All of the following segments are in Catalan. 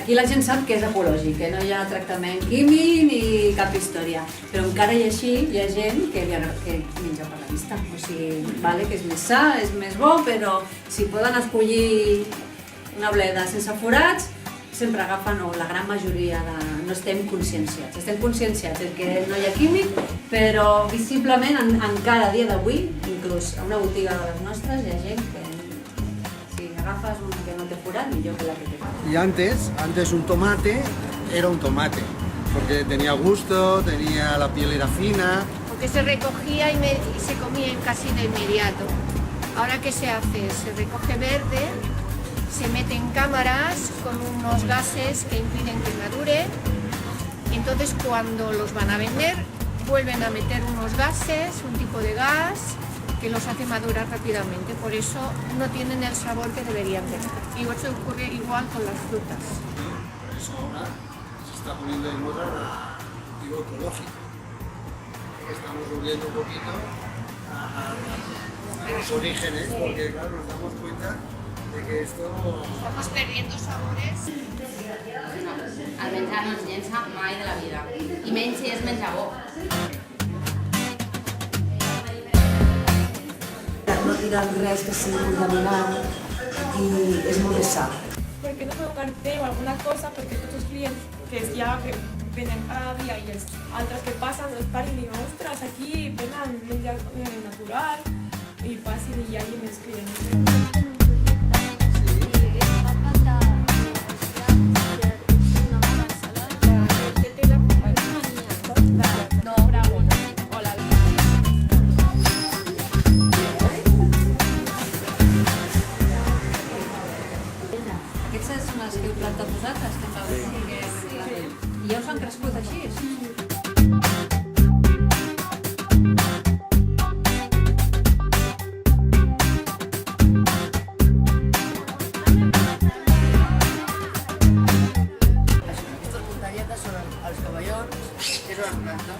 aquí la gent sap que és ecològic, que no hi ha tractament químic ni cap història, però encara i així hi ha gent que menja per la vista, o sigui, vale, que és més sa, és més bo, però si poden escollir una bleda sense forats, sempre agafen, o la gran majoria no estem conscienciats. Estem conscienciats que no hi ha químic, però visiblement encara a dia d'avui, inclús a una botiga de les nostres, hi ha gent que si agafes una que no té forat, millor que la que té forat. Y antes un tomate era un tomate, porque tenía gusto, tenía la piel era fina. Porque se recogía y se comía casi de inmediato. Ahora, ¿qué se hace? Se recoge verde, se mete en cámaras con unos gases que impiden que madure. Entonces, cuando los van a vender, vuelven a meter unos gases, un tipo de gas que los hace madurar rápidamente. Por eso no tienen el sabor que deberían tener. Igual se ocurre igual con las frutas. Eso ahora se está poniendo de moda el cultivo ecológico. Estamos volviendo un poquito a los orígenes, porque claro, nos damos cuenta de que esto... Estamos perdiendo sabores. El menjar no ens llença mai de la vida, i menys si és menjar bo. No tiran res que sigui contaminant i és molt més sa. ¿Por qué no fue un cartel o alguna cosa? Porque todos los clientes que ya venen cada día y las otras que pasan los paran y digan, ostras, aquí vengan menjar natural y pasen y ahí me escriben. Aquestes són les que heu plantat vosaltres, que m'ha dit i ja us han crescut així? Aquestes muntanyetes són els pavellons, que són les plantes.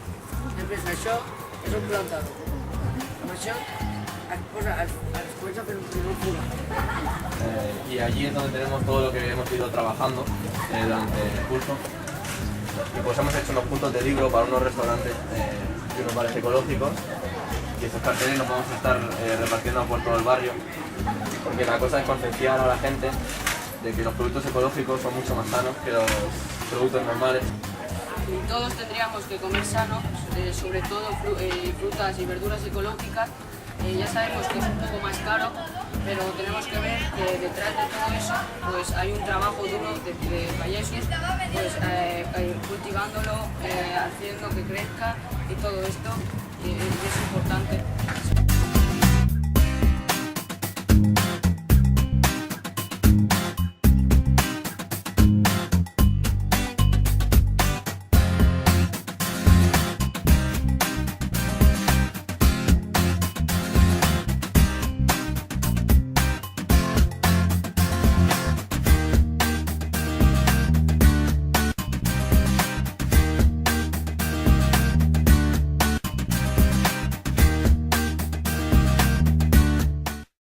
Després això és un plantador. Amb això es comença a fer un primer forat. Y allí es donde tenemos todo lo que hemos ido trabajando durante el curso. Y pues hemos hecho unos puntos de libro para unos restaurantes y unos bares ecológicos. Y estos carteles los vamos a estar repartiendo por todo el barrio. Porque la cosa es concienciar a la gente de que los productos ecológicos son mucho más sanos que los productos normales. Todos tendríamos que comer sano, sobre todo frutas y verduras ecológicas. Ya sabemos que es un poco más caro, pero tenemos que ver que detrás de todo eso pues hay un trabajo duro de payesos pues, cultivándolo, haciendo que crezca y todo esto es importante.